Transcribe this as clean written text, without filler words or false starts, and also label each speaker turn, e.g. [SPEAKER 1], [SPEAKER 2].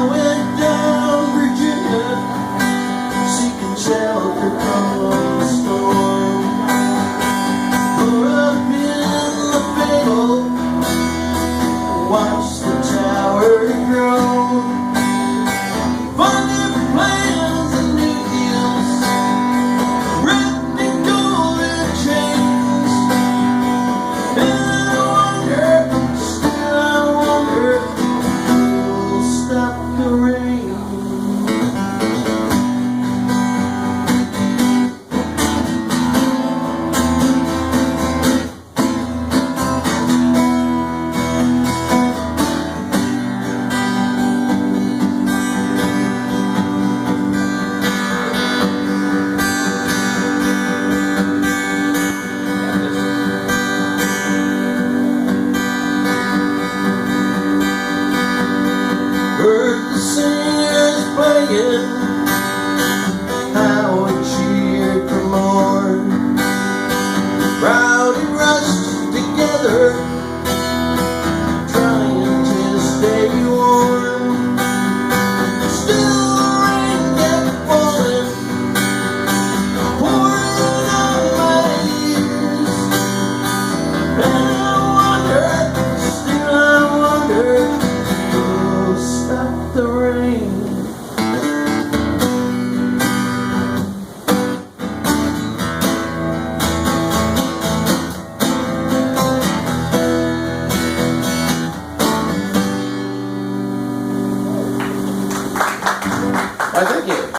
[SPEAKER 1] went down Virginia, seeking shelter from the storm. Put up in the Fayetteville, watch the tower grow. Find different plans and new deals, wrapped in golden chains. And I wonder, still I wonder, who'll stop the rain? Heard the singers playing, how we cheered for more. The crowd had rushed together, trying to stay warm. Still the rain kept falling, pouring on my ears. And I wonder, still I wonder, stop the rain.